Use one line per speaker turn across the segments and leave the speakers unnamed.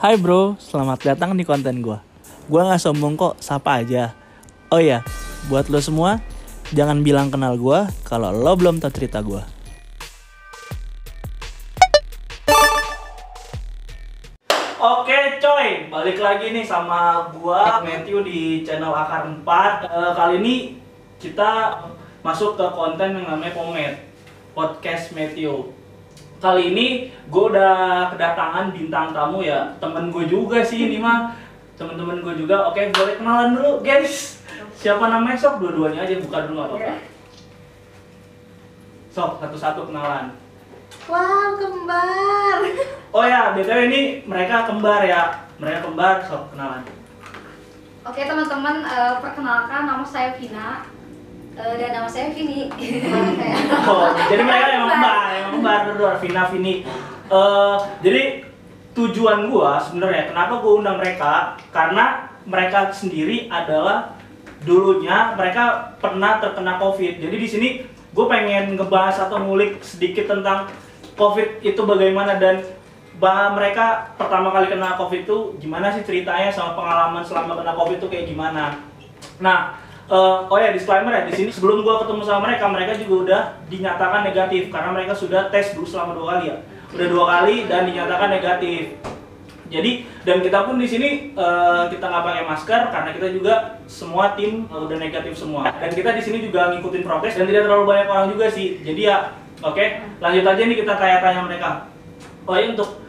Hai bro, selamat datang di konten gue. Gue gak sombong kok, sapa aja. Oh iya, buat lo semua, jangan bilang kenal gue kalau lo belum tahu cerita gue. Oke coy, balik lagi nih sama gue Matthew di channel Akar 4. Kali ini kita masuk ke konten yang namanya Podcast Matthew. Kali ini gue udah kedatangan bintang tamu ya, temen gue juga sih ini mah, temen-temen gue juga. Oke, boleh kenalan dulu guys. Siapa namanya sok? Dua-duanya aja, buka dulu nggak apa-apa. Sok, satu-satu kenalan.
Wow, kembar.
Oh ya, BTW ini mereka kembar ya. Mereka kembar, sok kenalan.
Oke teman-teman, perkenalkan nama saya Vina dan nama saya Vini.
Oh, jadi mereka yang kembar berdua, Vina, Vini. Jadi tujuan gua sebenarnya kenapa gua undang mereka, karena mereka sendiri adalah dulunya mereka pernah terkena COVID. Jadi di sini gue pengen ngebahas atau ngulik sedikit tentang COVID itu bagaimana, dan mereka pertama kali kena COVID itu gimana sih ceritanya, sama pengalaman selama kena COVID itu kayak gimana. Nah, oh ya, disclaimer ya, di sini sebelum gua ketemu sama mereka, mereka juga udah dinyatakan negatif karena mereka sudah tes dulu selama 2 kali ya. Udah 2 kali dan dinyatakan negatif. Jadi, dan kita pun di sini kita nggak pakai masker karena kita juga semua tim udah negatif semua. Dan kita di sini juga ngikutin prokes dan tidak terlalu banyak orang juga sih. Jadi ya, oke, lanjut aja nih kita tanya-tanya mereka. Oh ya, untuk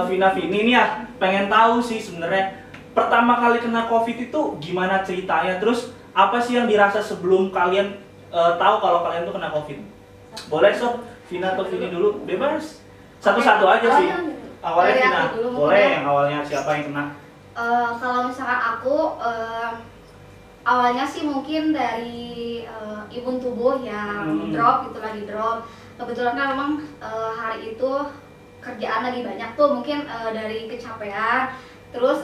Vina Vini ini ya, pengen tahu sih sebenarnya pertama kali kena COVID itu gimana ceritanya, terus apa sih yang dirasa sebelum kalian tahu kalau kalian tuh kena COVID? Boleh sob, Vina atau Vini dulu, bebas. Satu-satu aja sih. Awalnya Vina, boleh yang awalnya siapa yang kena?
Kalau misalkan aku, awalnya sih mungkin dari imun tubuh yang drop, gitu lagi drop. Kebetulan kan memang hari itu kerjaan lagi banyak tuh, mungkin dari kecapean, terus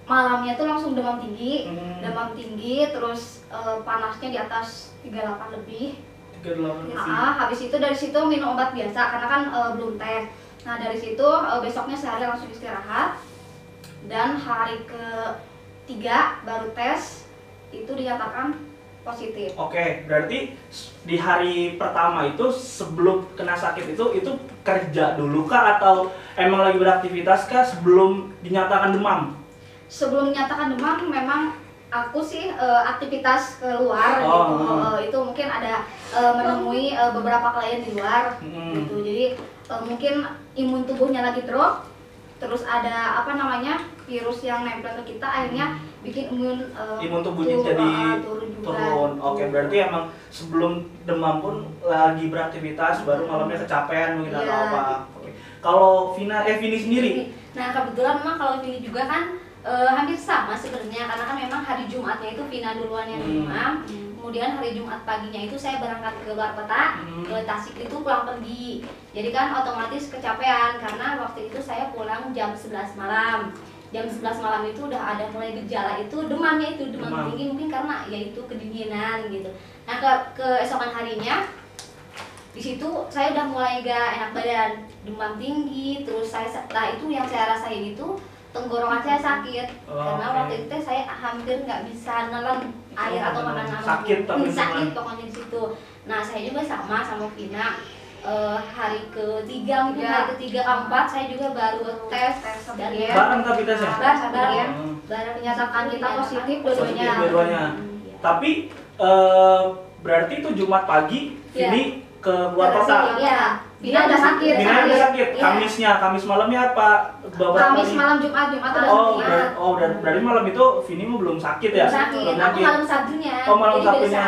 malamnya tuh langsung demam tinggi, terus panasnya di atas 38 lebih.
38 lebih.
Habis itu dari situ minum obat biasa karena kan belum tes. Nah dari situ besoknya sehari langsung istirahat, dan hari ketiga baru tes itu dinyatakan positif.
Oke, berarti di hari pertama itu sebelum kena sakit itu kerja dulu kah atau emang lagi beraktivitas kah sebelum dinyatakan demam?
Sebelum dinyatakan demam memang aku sih aktivitas keluar itu mungkin ada menemui beberapa klien di luar gitu. Jadi mungkin imun tubuhnya lagi drop, terus ada virus yang nempel ke kita, akhirnya bikin
imun tubuhnya jadi turun. Oke, berarti emang sebelum demam pun lagi beraktivitas, baru malamnya kecapean mungkin atau apa. Oke. Kalau Vini sendiri?
Nah kebetulan memang kalau Vini juga kan hampir sama sebenarnya, karena kan memang hari Jumatnya itu Vina duluan yang demam. Kemudian hari Jumat paginya itu saya berangkat ke luar kota, ke Tasik itu pulang pergi. Jadi kan otomatis kecapean karena waktu itu saya pulang jam 11 malam. Jam 11 malam itu udah ada mulai gejala itu demamnya, itu demam tinggi, mungkin karena yaitu kedinginan gitu. Nah keesokan harinya di situ saya udah mulai gak enak badan, demam tinggi, terus setelah itu yang saya rasain itu tenggorokan saya sakit karena waktu itu saya hampir nggak bisa nelen air atau makan
sakit
pokoknya di situ. Nah saya juga sama Vina, hari ketiga keempat saya juga baru tes dan
bareng tapi tesnya
bareng dinyatakan kita positif dua-duanya.
Tapi berarti itu Jumat pagi Vini ke luar kota.
Iya. Vina udah sakit.
Kamis malamnya apa?
Kamis malam Jumat udah sakit.
Berarti malam itu Vini belum sakit ya?
Belum sakit. Aku malam Sabtunya.
Malam Sabtunya.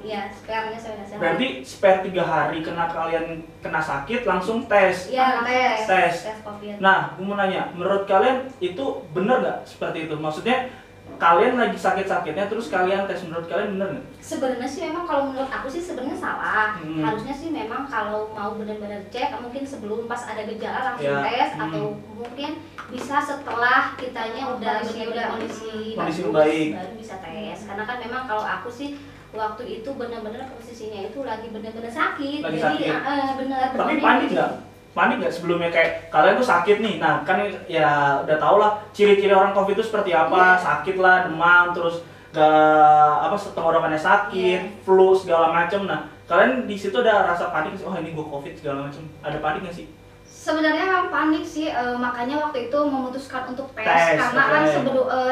Iya, spare-nya saya udah sehat.
Berarti spare 3 hari kalian kena sakit langsung tes.
Iya, tes COVID.
Nah, aku mau nanya, menurut kalian itu benar nggak seperti itu? Maksudnya kalian lagi sakit-sakitnya terus kalian tes, menurut kalian bener nggak?
Sebenarnya sih memang kalau menurut aku sih sebenarnya salah. Harusnya sih memang kalau mau benar-benar cek mungkin sebelum pas ada gejala langsung tes, atau mungkin bisa setelah kitanya udah kondisi
baik
baru bisa tes. Karena kan memang kalau aku sih waktu itu benar-benar posisinya itu lagi benar-benar sakit.
Lagi
jadi
sakit.
benar.
Tapi panik nggak? panik nggak sebelumnya kayak kalian tuh sakit nih, nah kan ya udah tau lah ciri-ciri orang COVID itu seperti apa, sakit lah, demam, terus gak apa tenggorokannya sakit, flu segala macem. Nah kalian di situ ada rasa panik sih, oh ini gue COVID segala macem, ada panik nggak sih?
Sebenarnya memang panik sih, makanya waktu itu memutuskan untuk tes karena kan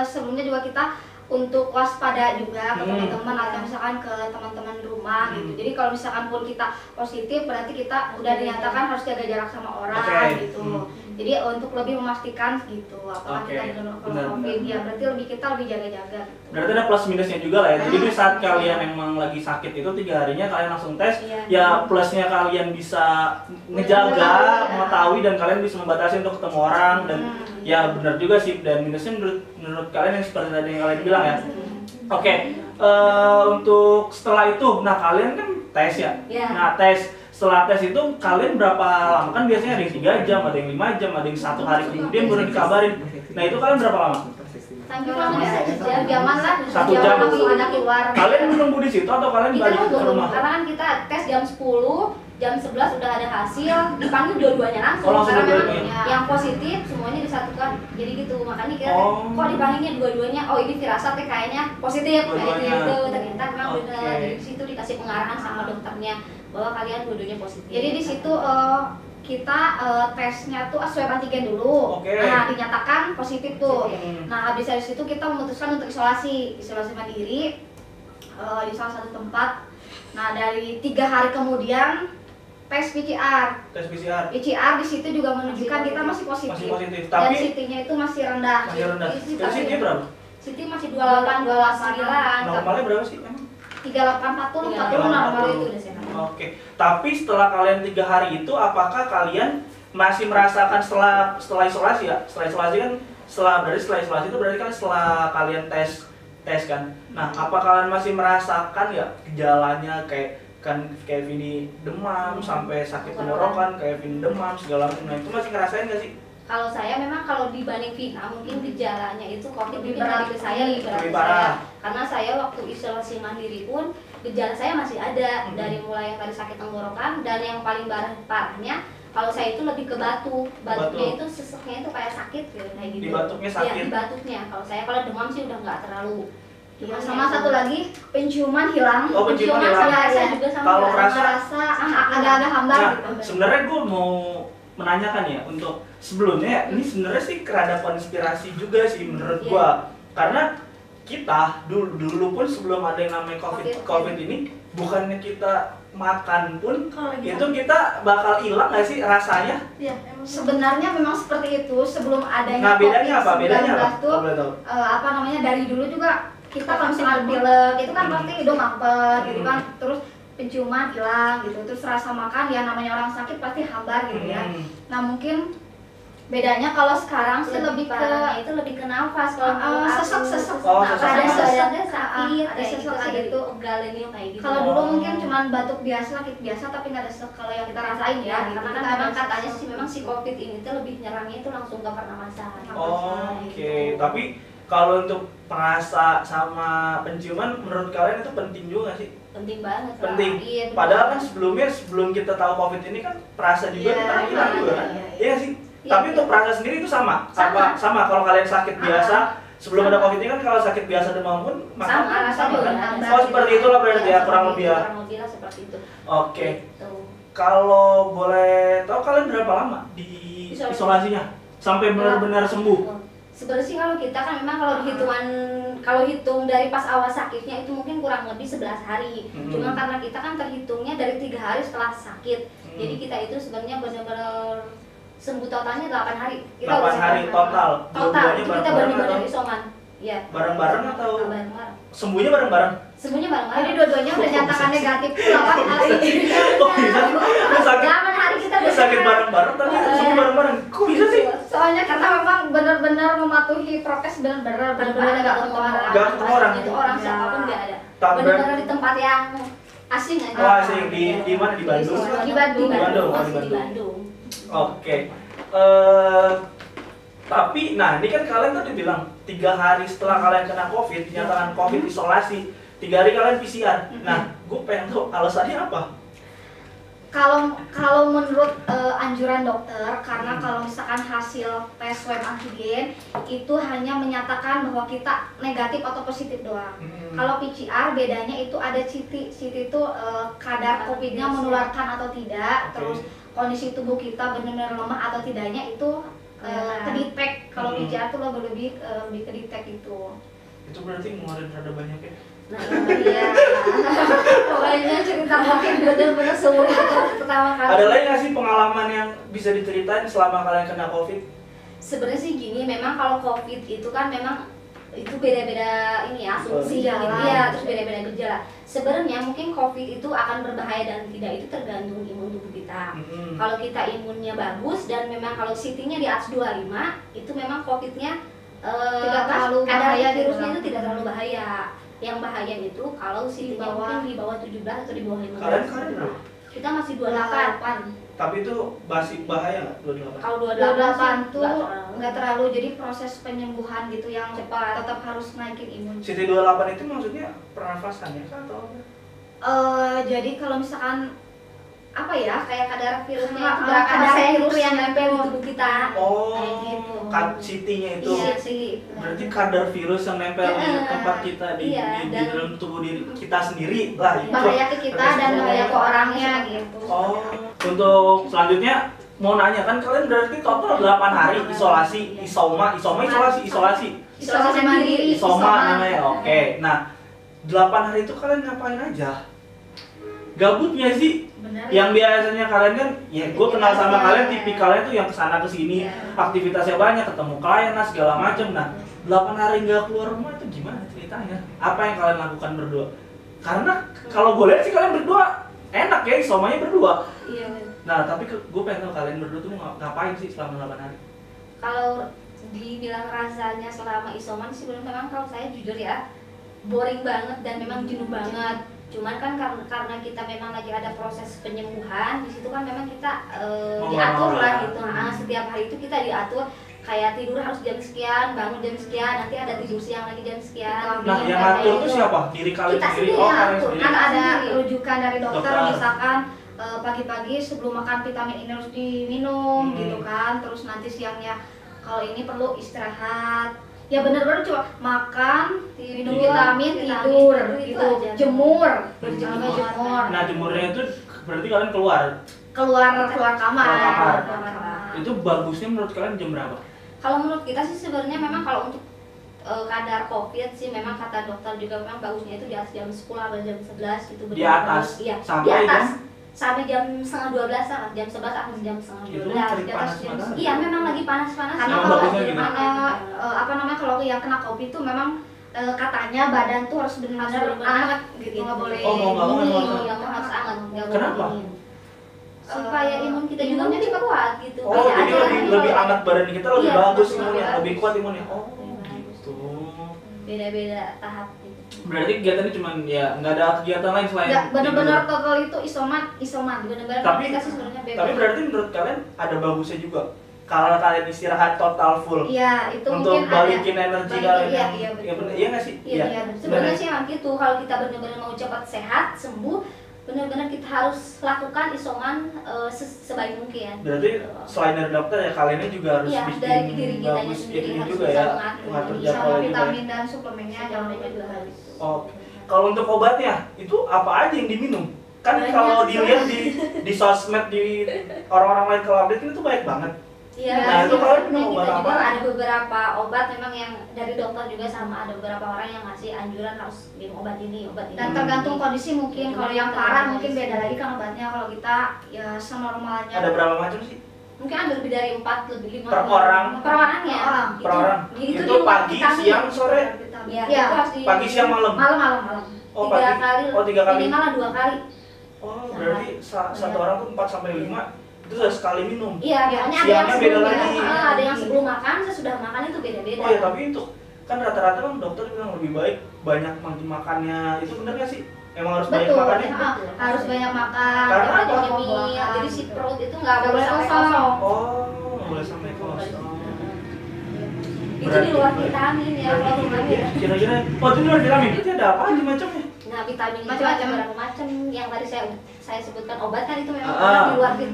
sebelumnya juga kita untuk waspada juga ke teman-teman atau misalkan ke teman-teman rumah gitu. Jadi kalau misalkan pun kita positif berarti kita udah dinyatakan harus jaga jarak sama orang gitu. Jadi untuk lebih memastikan gitu apakah kita terkena COVID ya berarti kita lebih jaga-jaga.
Berarti ada plus minusnya juga lah ya. Jadi di saat kalian emang lagi sakit itu 3 harinya kalian langsung tes, ya plusnya kalian bisa ngejaga, mengetahui dan kalian bisa membatasi untuk ketemu orang dan ya benar juga sih, dan minusnya menurut kalian yang seperti tadi yang kalian bilang ya. Oke, untuk setelah itu, nah kalian kan tes ya. Nah setelah tes itu kalian berapa lama? Kan biasanya ada yang 3 jam, ada yang 5 jam, ada yang 1 hari kemudian baru dikabarin. Nah itu kalian berapa lama?
Sampai jaman lah,
1 jam
langsung ada keluar.
Kalian menunggu di situ atau kalian balik ke rumah?
Karena kan kita tes jam 10, jam 11 udah ada hasil, dipanggil dua-duanya langsung. Karena memang yang positif semuanya disatukan. Jadi gitu, makanya kita kok dipanggilnya dua-duanya, oh ini firasat kayaknya positif kayak gitu. Ternyata memang benar. Jadi di situ dikasih pengarahan sama dokternya bahwa kalian dua-duanya positif. Jadi di situ kita tesnya tuh swab antigen dulu. Nah, dinyatakan positif tuh. Nah, habis dari situ kita memutuskan untuk isolasi mandiri di salah satu tempat. Nah, dari 3 hari kemudian tes PCR. PCR di situ juga menunjukkan kita masih positif. Dan CT-nya itu masih rendah.
CT berapa?
CT masih 28, 29.
Normalnya berapa sih emang?
38, 40 normal itu udah sehat.
Oke, tapi setelah kalian 3 hari itu, apakah kalian masih merasakan setelah isolasi ya? Setelah isolasi kan, berarti setelah isolasi itu berarti kan setelah kalian tes kan. Nah, apa kalian masih merasakan ya gejalanya kayak Vini demam sampai sakit tenggorokan, kayak Vini demam segala macam. Nah, itu masih ngerasain nggak sih?
Kalau saya memang kalau dibanding Vina mungkin gejalanya itu COVID lebih berat ke saya, lebih berat ke saya. Karena saya waktu isolasi mandiri pun gejala saya masih ada dari mulai yang tadi sakit tenggorokan dan yang paling parahnya kalau saya itu lebih ke batuknya itu seseknya itu kayak sakit gitu kayak gitu.
Di batuknya sakit?
Iya, di batuknya. Kalau demam sih udah nggak terlalu. Sama satu lagi penciuman hilang.
Oh, penciuman hilang.
Saya juga sama.
Kalau rasa
agak-agak hambar gitu.
Sebenarnya gue mau menanyakan ya untuk sebelumnya ini sebenarnya sih kerada konspirasi juga sih menurut gua, karena kita dulu pun sebelum ada yang namanya COVID ini bukannya kita makan pun itu kita bakal hilang nggak sih rasanya?
Iya, sebenarnya memang seperti itu sebelum adanya
bedanya apa
tuh apa namanya dari dulu juga kita kalau misalnya pilek itu kan pasti hidung mampet gitu kan, terus penciuman hilang gitu, terus rasa makan ya namanya orang sakit pasti hambar gitu ya. Nah mungkin bedanya kalau sekarang sih lebih ke nafas, kalau sesek ada seseknya sakit, ada sesek gitu, galennya kayak gitu. Kalau dulu mungkin cuma batuk biasa, sakit biasa tapi nggak ada sesek kalau yang kita rasain ya. Karena kan memang katanya sih memang si COVID ini tuh lebih nyerangnya itu langsung ke pernapasan.
Oke, tapi kalau untuk perasa sama penciuman menurut kalian itu penting juga nggak sih?
Penting banget.
Penting. Iya, padahal kan sebelum kita tahu COVID ini kan perasa juga kita hilang juga kan? Iya sih. Tapi untuk perasa sendiri itu sama. Kalau kalian sakit biasa sebelum ada COVID ini kan kalau sakit biasa demam pun makan sama kan? Oh seperti itulah berarti ya kurang lebih ya.
Kurang lebih lah seperti itu.
Oke. Kalau boleh tahu kalian berapa lama di isolasinya sampai benar-benar sembuh?
Sebenarnya sih kalau kita kan memang kalau hitung dari pas awal sakitnya itu mungkin kurang lebih 11 hari. Cuma karena kita kan terhitungnya dari 3 hari setelah sakit. Jadi kita itu sebenarnya benar-benar sembuh totalnya 8 hari. Kita
8 hari total.
Itu kita benar-benar isoman. Iya.
Bareng-bareng atau?
Bareng-bareng.
Sembuhnya bareng-bareng.
Semuanya bareng-bareng. Jadi dua-duanya udah nyatakan negatif 8 hari.
Kok bisa sih?
8 hari kita udah
sakit bareng-bareng tapi sembuh bareng-bareng. Kok bisa sih?
Soalnya karena memang benar-benar mematuhi prokes benar-benar enggak ketemu orang. Itu orang siapapun enggak ada. Benar-benar di tempat yang asing aja.
Oh, asing di mana? Di Bandung.
Di Bandung.
Oke. Tapi nah ini kan kalian tadi bilang 3 hari setelah kalian kena COVID, dinyatakan COVID isolasi, 3 hari kalian PCR. Nah, gue pengen tahu alasannya apa?
Kalau menurut anjuran dokter, karena kalau misalkan hasil tes swab antigen itu hanya menyatakan bahwa kita negatif atau positif doang. Kalau PCR bedanya itu ada CT itu kadar COVID-nya menularkan atau tidak, terus kondisi tubuh kita benar-benar lemah atau tidaknya itu kedetek. Kalau PCR tuh lebih kedetek itu.
Itu berarti ngeluarin rada banyak ya?
Nah, iya. Pokoknya cerita COVID bener-bener seumur hidup pertama kali.
Ada lagi nggak sih pengalaman yang bisa diceritain selama kalian kena COVID?
Sebenarnya sih gini, memang kalau COVID itu kan memang itu beda-beda ini ya, asumsi gitu ya, terus beda-beda gejala. Sebenarnya mungkin COVID itu akan berbahaya dan tidak itu tergantung imun tubuh kita. Kalau kita imunnya bagus dan memang kalau CT-nya di atas 25 itu memang COVID-nya
tidak terlalu bahaya,
virusnya itu tidak terlalu bahaya. Yang bahaya itu kalau CT-nya mungkin di bawah 17 atau di bawah 15.
Kalian berapa?
Kita masih 28.
Tapi itu masih bahaya nggak 28?
Kalau
28 tuh
nggak
nggak terlalu, jadi proses penyembuhan gitu yang
cepat.
tetap harus naikin imun.
CT 28 itu maksudnya pernafasan ya atau apa?
Jadi kalau misalkan apa ya,
kayak kadar virusnya
Kadar
berapa persen
virus
itu yang nempel di tubuh kita. Kayak gitu.
CT-nya itu
Iya sih.
berarti kadar virus yang nempel di tempat kita di dalam tubuh diri kita sendiri lah itu.
Bahaya ke kita dan bahaya ke orangnya gitu.
Untuk selanjutnya mau nanya, kan kalian berarti total 8 hari isolasi, isolasi
mandiri,
isoma namanya. Oke. Nah, 8 hari itu kalian ngapain aja? Gabut nggak sih?
Bener,
Yang biasanya kalian kan, ya gue kenal sama kalian, tipikalnya tuh yang kesana kesini, aktivitasnya banyak, ketemu klien lah segala macem. Nah, 8 hari nggak keluar rumah itu gimana ceritanya? Apa yang kalian lakukan berdua? Karena kalau gue lihat sih kalian berdua enak ya, isomanya berdua.
Iya.
Nah, tapi gue pengen tahu kalian berdua tuh ngapain sih selama 8 hari?
Kalau dibilang rasanya selama isoman sih memang kalau saya jujur ya boring banget dan memang jenuh banget. Cuman kan karena kita memang lagi ada proses penyembuhan, di situ kan memang kita diatur lah gitu. Nah, setiap hari itu kita diatur, kayak tidur harus jam sekian, bangun jam sekian, nanti ada tidur siang lagi jam sekian.
Nah, yang ngatur itu siapa? Diri kalian
Kita
sendiri?
sendiri
Kalian
ngatur.
sendiri?
Kan ada rujukan dari dokter,
Dokter.
misalkan pagi-pagi sebelum makan vitamin ini harus diminum gitu kan, terus nanti siangnya kalau ini perlu istirahat. Ya benar-benar cuma makan, minum vitamin, tidur gitu, jemur.
Nah, jemurnya itu berarti kalian keluar
keluar kamar.
Keluar kamar.
Keluar kamar.
Itu bagusnya menurut kalian jam berapa?
Kalau menurut kita sih sebenarnya memang kalau untuk kadar COVID sih memang kata dokter juga memang bagusnya itu di atas jam 10 atau jam 11 itu
Di atas?
Iya,
Sampai
di atas.
jam?
Sampai jam setengah 12 lah, jam 11 atau jam setengah 12.
Itu cari
Di atas jam.
panas-panas.
Iya, memang lagi panas-panas.
Karena
Emang
kalau
bagusnya gitu?
apa namanya, kalau yang kena COVID itu memang katanya badan tuh harus benar-benar hangat gitu, nggak boleh
Oh, mau nggak mau
dingin.
harus
Iya, harus hangat. nggak boleh
Kenapa?
dingin. Supaya imun kita juga cepat kuat gitu.
Oh,
Beda
jadi
aja
lebih
lah.
lebih hangat badan kita, lebih
Iya,
bagus
lebih
imunnya,
bagus.
lebih kuat imunnya. Oh,
Lebih
gitu.
Beda-beda tahap gitu.
Berarti kegiatannya cuma ya nggak ada kegiatan lain selain
Nggak, benar-benar
tidur.
total itu isoman.
Benar-benar
Tapi-
kita sih sebenarnya bebas.
Tapi berarti menurut kalian ada bagusnya juga kalau kalian istirahat total full
Iya, itu
untuk
mungkin
balikin energi kalian.
Iya,
yang-
iya, betul.
ya bener, iya nggak sih?
Iya, iya,
Sebenarnya sih emang gitu, kalau kita benar-benar mau cepat sehat, sembuh, benar-benar kita harus lakukan isoman sebaik mungkin.
Berarti selain dari dokter ya kaliannya juga harus
Iya,
bikin
dari diri kitanya
bagus
sendiri
ini
harus
juga
bisa
ya,
mengatur
mengatur
diri.
jadwal
sama
juga.
vitamin dan suplemennya jangan
Jangan
lupa
juga
juga.
harus.
Oh, kalau untuk obatnya itu apa aja yang diminum? Kan
Banyak
kalau
sih.
dilihat di sosmed di orang-orang lain kalau update itu baik banget.
Iya,
Nah, itu
sih,
kalian
sebenarnya
minum
kita
obat
juga
apa?
ada beberapa obat memang yang dari dokter juga sama ada beberapa orang yang ngasih anjuran harus minum obat ini.
Dan tergantung kondisi mungkin, kalau yang parah mungkin
Kondisi.
beda lagi kan obatnya. Kalau kita ya senormalnya.
Ada berapa macam sih?
mungkin ada lebih dari 4 lebih 5
Per orang?
per orang ya.
Per orang.
Per orang?
Itu,
Itu
di luar
pagi,
vitamin.
siang, sore?
Ya,
Iya.
itu harus di
Pagi, siang, malam?
Malam.
Oh,
3
pagi.
kali.
Oh, 3 kali.
Minimal 2 kali.
Oh, berarti satu orang tuh 4 sampai 5 itu sudah sekali minum.
Iya, makanya ada yang
Siangnya beda
sebelum
lagi.
ada yang sebelum makan, sesudah makan itu beda-beda.
Oh ya, tapi itu kan rata-rata kan dokter bilang lebih baik banyak makannya. Itu benar nggak sih? Emang harus banyak
Betul.
makannya?
Harus banyak makan.
Karena
Karena
apa?
ada nyemil, jadi si perut itu nggak
Nggak
boleh
boleh
sampai
kosong.
kosong.
Oh, nggak boleh sampai kosong.
Itu di luar vitamin ya, kalau vitamin.
Kira-kira, oh itu luar vitamin itu ada apa aja macamnya?
Nah Nah, vitamin itu
Macam-macam.
ada beberapa macam yang tadi saya sebutkan obat kan itu memang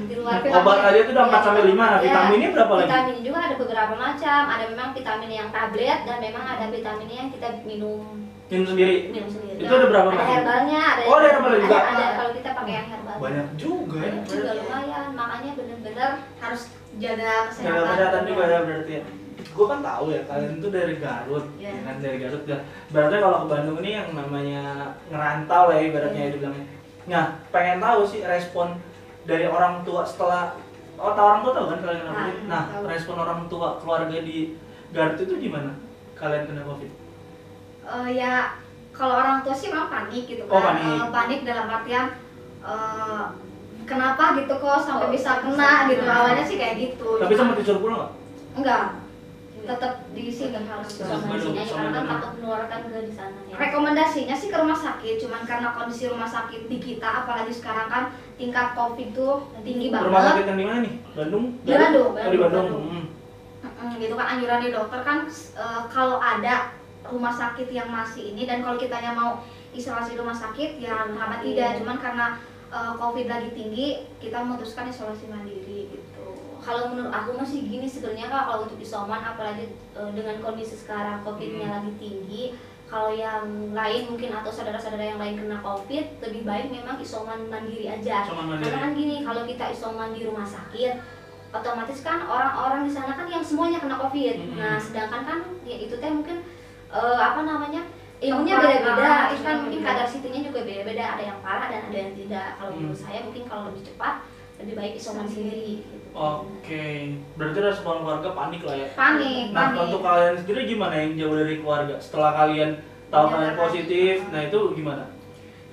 di luar
Obat aja itu udah 4 sampai 5. Nah,
Ya,
vitaminnya berapa lagi?
Vitamin juga ada beberapa macam. Ada memang vitamin yang tablet dan memang ada vitamin yang kita minum
Minum sendiri.
sendiri.
Itu ada berapa
Ada
macam?
herbalnya, ada.
Oh, ada herbalnya juga?
Ada kalau kita pakai yang herbal.
Banyak juga ya.
Banyak juga lumayan. Makanya bener-bener
Harus jaga
Jaga
kesehatan.
kesehatan juga ya berarti ya. Gue kan tahu ya kalian tuh dari Garut,
Iya.
ya kan dari Garut ya. Berarti kalau ke Bandung ini yang namanya ngerantau lah ya ibaratnya dibilangnya. Nah, pengen tahu sih respon dari orang tua setelah orang tua tahu kan kalian kena COVID. Nah,
tahu.
respon orang tua keluarga di Garut itu gimana? Kalian kena COVID?
Ya kalau orang tua sih memang panik gitu kan.
Oh, panik.
Panik dalam artian kenapa gitu kok sampai bisa kena gitu. Awalnya sih kayak gitu.
Tapi sempat disuruh pulang nggak?
Enggak. Tetap di sini harus
isolasinya karena kan takut menularkan ke di sana ya.
rekomendasinya sih ke rumah sakit, cuman karena kondisi rumah sakit di kita apalagi sekarang kan tingkat COVID tuh tinggi banget.
Rumah sakit yang di mana nih? Bandung?
Di Bandung.
Oh, di Bandung.
Bandung. Gitu kan anjuran di dokter kan kalau ada rumah sakit yang masih ini dan kalau kitanya mau isolasi rumah sakit ya kenapa tidak, cuman karena COVID lagi tinggi kita memutuskan isolasi mandiri gitu.
Kalau menurut aku masih gini sebenarnya Kak, kalau untuk isoman apalagi dengan kondisi sekarang COVID-nya lagi tinggi, kalau yang lain mungkin atau saudara-saudara yang lain kena COVID, lebih baik memang isoman mandiri aja.
Isoman mandiri.
Karena kan gini, kalau kita isoman di rumah sakit, otomatis kan orang-orang di sana kan yang semuanya kena COVID. Nah, sedangkan kan ya itu teh mungkin imunnya beda-beda, itu kan mungkin kadar CT-nya juga beda-beda, ada yang parah dan ada yang tidak. Kalau menurut saya mungkin kalau lebih cepat lebih baik isoman sendiri gitu.
Oke, berarti respon keluarga panik lah ya.
Panik.
Nah, untuk kalian sendiri gimana yang jauh dari keluarga? Setelah kalian tahu kalian positif, nah itu gimana?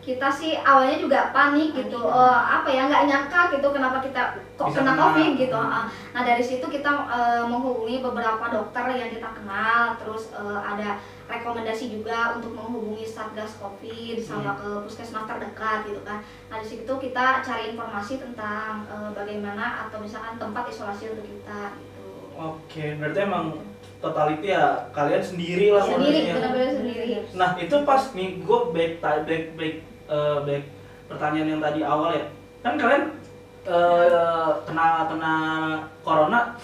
Kita sih awalnya juga panik gitu, nggak nyangka gitu kenapa kita kok
Bisa
kena
kena.
COVID gitu. Nah dari situ kita menghubungi beberapa dokter yang kita kenal, terus ada rekomendasi juga untuk menghubungi Satgas COVID sama ke puskesmas terdekat gitu kan. Nah di situ kita cari informasi tentang bagaimana atau misalkan tempat isolasi untuk kita gitu.
Oke, berarti emang totality ya kalian sendiri lah
Sendiri,
kondisinya.
benar-benar sendiri.
Nah itu pas nih gue back pertanyaan yang tadi awal ya, kan kalian kena corona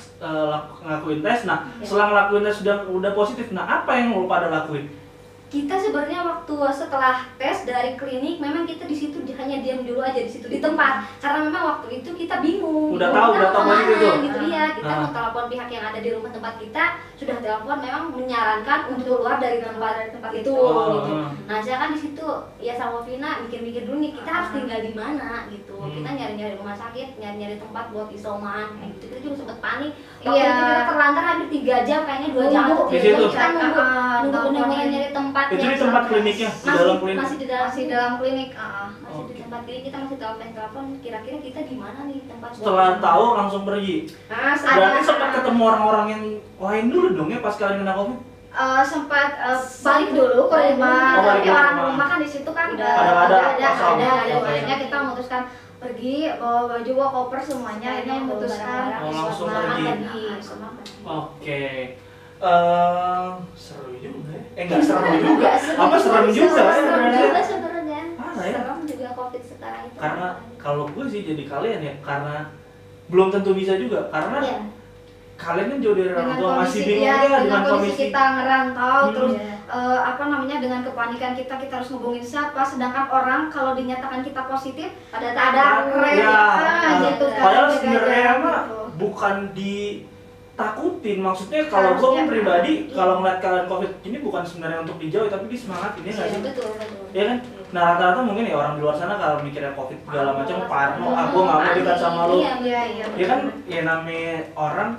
ngelakuin tes. Nah setelah ngelakuin tes udah positif, nah apa yang lo pada lakuin?
Kita sebenarnya waktu setelah tes dari klinik memang kita di situ hanya diam dulu aja di situ di tempat karena memang waktu itu kita bingung.
Udah tahu posisi itu.
Gitu ya, kita mau telepon pihak yang ada di rumah tempat kita, sudah telepon memang menyarankan untuk keluar dari tempat itu gitu. Nah, saya kan di situ ya sama Vina mikir-mikir dulu nih kita harus tinggal di mana gitu. Kita nyari-nyari rumah sakit, nyari-nyari tempat buat isoman kayak gitu. Kita juga sempat panik. Waktu itu kita terlantar hampir 3 jam, kayaknya 2 jam atau 3 jam kita nunggu benar-benar nyari tempat.
Itu di tempat kliniknya, di dalam klinik.
Masih di
dalam klinik.
Masih di tempat klinik, kita masih telepon kira-kira kita di mana nih tempat buat
Setelah
isoman.
tahu langsung pergi. Berarti sempat ketemu orang-orang yang lain dulu dong ya pas kalian kena COVID?
Sempat balik dulu ke rumah.
balik
Tapi
ke
orang
rumah.
rumah kan di situ kan
Udah
ada kosong.
akhirnya kita memutuskan pergi, bawa baju, bawa koper semuanya. Ini yang memutuskan
Oh, langsung
isoman
pergi.
isoman pergi.
Oke. Seru juga ya? Enggak seru juga. Apa serem juga ya
Serem
sebenarnya?
juga sebenarnya.
Parah ya?
Serem juga COVID sekarang itu.
Karena kalau gue sih jadi kalian ya, karena belum tentu bisa juga. Karena
Iya.
kalian kan jauh dari orang
Dengan
tua, masih
kondisi
bingung
ya,
ya
dengan kondisi kita ngerantau, terus
Iya.
dengan kepanikan kita harus ngubungin siapa, sedangkan orang kalau dinyatakan kita positif
Pada
tak ada rem
ya,
gitu kan.
padahal
jaga
sebenarnya
jarak
mah
gitu.
bukan ditakutin, maksudnya kalau gue
Harusnya,
pribadi
iya.
kalau ngeliat kalian COVID ini bukan sebenarnya untuk dijauhi tapi disemangatin ya nggak
Iya,
sih?
betul.
Ya kan? Nah rata-rata mungkin ya orang di luar sana kalau mikirnya COVID segala macam parno, aku nggak mau dekat sama lu.
Iya,
Ya kan ya namanya orang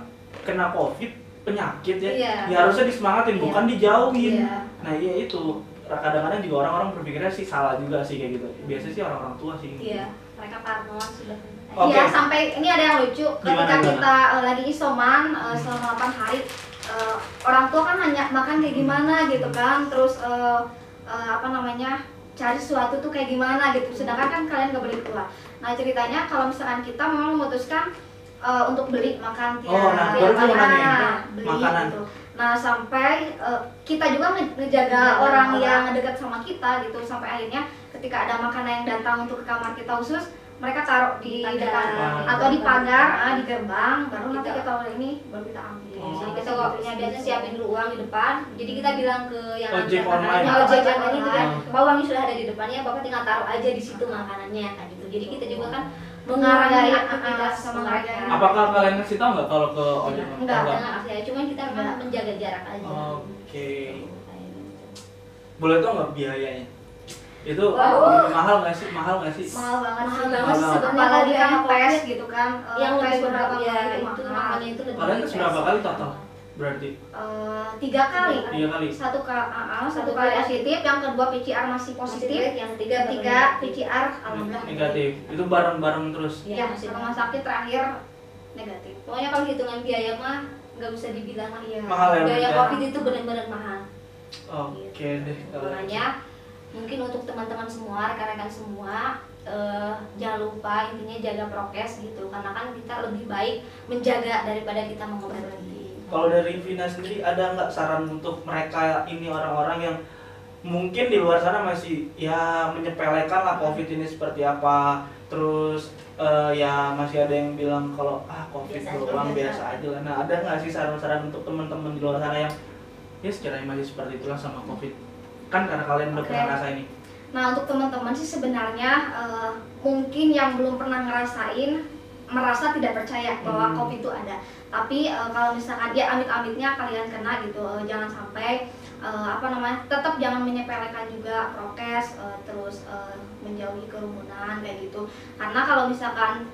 kena COVID penyakit ya,
Iya.
ya harusnya disemangatin bukan dijauhin.
Iya.
Nah iya itu kadang-kadang juga orang-orang berpikirnya sih salah juga sih kayak gitu. Biasanya sih orang-orang tua sih.
Iya, mereka parnoan sudah.
Oke.
Iya, sampai ini ada yang lucu ketika
Gimana?
kita lagi isoman selama 8 hari orang tua kan nanya makan kayak gimana gitu kan, terus cari sesuatu tuh kayak gimana gitu, sedangkan kan kalian gak boleh keluar. Nah ceritanya kalau misalkan kita memang memutuskan untuk beli makan tiap
Oh, nah, baru
hari,
mau nanya,
beli
makanan.
gitu. Nah sampai kita juga ngejaga orang yang dekat sama kita gitu, sampai akhirnya ketika ada makanan yang datang untuk ke kamar kita khusus, mereka taruh di depan atau di pagar, di gerbang, baru nanti kita oleh ini baru kita ambil.
Jadi kita waktunya biasanya siapin dulu uang di depan. Jadi kita bilang ke yang
Ojek
antar
online.
makanannya, ojek online itu kan, bahwa uangnya sudah ada di depannya, bapak tinggal taruh aja di situ makanannya kan gitu. Jadi kita juga kan mengarahkan aktivitas
sama
mereka.
mereka.
Apakah kalian ngasih tahu nggak kalau ke ojek?
Enggak.
Jangan aktif, cuman kita memang menjaga jarak aja.
Oke. Boleh tau nggak biayanya? Itu
Wow.
mahal nggak sih? Mahal nggak sih?
Mahal banget
Mahal
sih.
banget
sih
Apalagi
sebenarnya
kan
kalau
tes
kayak
gitu kan,
yang
tes
lebih
beberapa
berat ya
kali
itu
mahal.
makanya itu lebih
Kalian tes berapa
tes.
kali total? Berarti
3 kali.
3 kali.
Satu kali positif, yang kedua PCR masih positif,
yang ketiga
ketiga PCR alhamdulillah
Negatif. Itu bareng-bareng terus.
Iya,
Ya,
masih
rumah sakit terakhir negatif.
Pokoknya kalau hitungan biaya mah nggak bisa dibilang lah.
Iya.
Mahal ya,
Biaya
Bunda?
COVID itu benar-benar mahal.
Oke deh. kalau
Makanya mungkin untuk teman-teman semua, rekan-rekan semua, jangan lupa intinya jaga prokes gitu, karena kan kita lebih baik menjaga daripada kita mengobati.
Kalau dari Vina sendiri ada nggak saran untuk mereka ini orang-orang yang mungkin di luar sana masih ya menyepelekan lah COVID ini seperti apa, terus ya masih ada yang bilang kalau COVID
Biasa aja,
doang
biasa.
biasa aja lah. Nah ada nggak sih saran-saran untuk teman-teman di luar sana yang ya sekiranya masih seperti itulah sama COVID? Kan karena kalian udah
Oke.
pernah ngerasain ini.
Nah untuk teman-teman sih sebenarnya mungkin yang belum pernah ngerasain merasa tidak percaya bahwa COVID itu ada. Tapi kalau misalkan ya amit-amitnya kalian kena gitu, jangan sampai tetap jangan menyepelekan juga prokes, terus menjauhi kerumunan kayak gitu. Karena kalau misalkan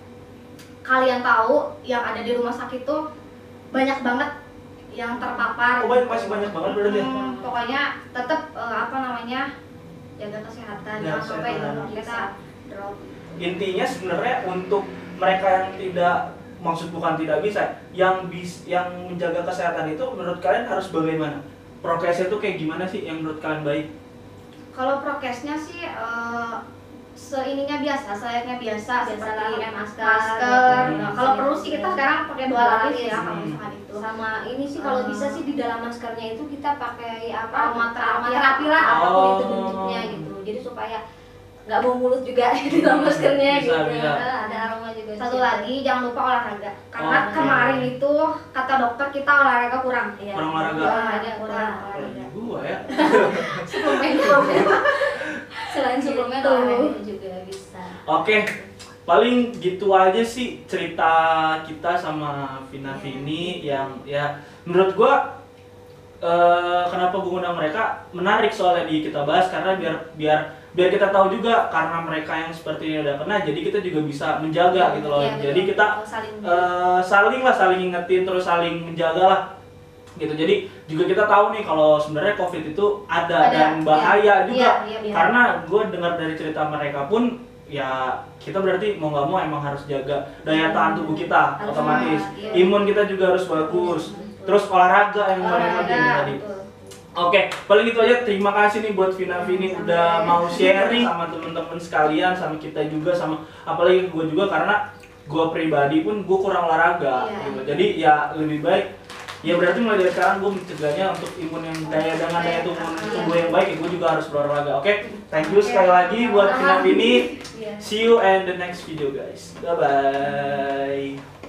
kalian tahu yang ada di rumah sakit tuh banyak banget yang terpapar.
Oh masih banyak banget berarti ya?
Pokoknya tetap jaga kesehatan,
Ya,
jangan sampai
kesehatan.
ilmu kita drop.
Intinya sebenarnya untuk mereka yang bukan tidak bisa, yang menjaga kesehatan itu menurut kalian harus bagaimana? Prokesnya itu kayak gimana sih yang menurut kalian baik?
Kalau prokesnya sih seininya biasa, sayangnya biasa
Biasa
seperti
lah, pakai masker.
masker.
Hmm.
Nah, kalau perlu sih kita sekarang pakai 2 lapis ya kalau
Hmm.
misalkan itu.
Sama ini sih kalau bisa sih di dalam maskernya itu kita pakai
Aromaterapi
lah, apapun
Oh.
itu bentuknya gitu. Jadi supaya nggak bau mulut juga di dalam maskernya
Bisa,
gitu.
bisa.
Ada aroma juga. di
Satu
situ.
lagi jangan lupa olahraga. Karena
Oke.
kemarin itu kata dokter kita olahraga kurang.
Iya.
Kurang olahraga.
Olahraga kurang.
Kurang.
Kalau gua ya.
Suplemen. Selain suplemen
Gitu.
olahraga juga bisa.
Oke, paling gitu aja sih cerita kita sama Vina Vini yang ya menurut gua kenapa gua undang mereka menarik soalnya di kita bahas karena biar kita tahu juga karena mereka yang seperti ini udah kena jadi kita juga bisa menjaga gitu loh.
Iya, betul.
Jadi kita
saling
saling ingetin terus saling menjaga lah gitu. Jadi juga kita tahu nih kalau sebenarnya COVID itu ada dan bahaya juga.
Iya.
Karena gue dengar dari cerita mereka pun ya kita berarti mau nggak mau emang harus jaga daya tahan tubuh kita
Harus,
otomatis.
iya.
Imun kita juga harus bagus. Terus olahraga yang paling penting tadi.
betul.
Oke, paling itu aja. Terima kasih nih buat Vina Vini udah mau sharing sama temen-temen sekalian, sama kita juga, sama apalagi gue juga karena gue pribadi pun gue kurang olahraga.
Iya.
Gitu. Jadi ya lebih baik. Ya berarti mulai dari sekarang gue mencegahnya untuk imun yang daya tubuh yang baik, ya gue juga harus berolahraga. Oke, thank you sekali lagi buat Vina Vini.
Iya.
See you and the next video guys. Bye bye.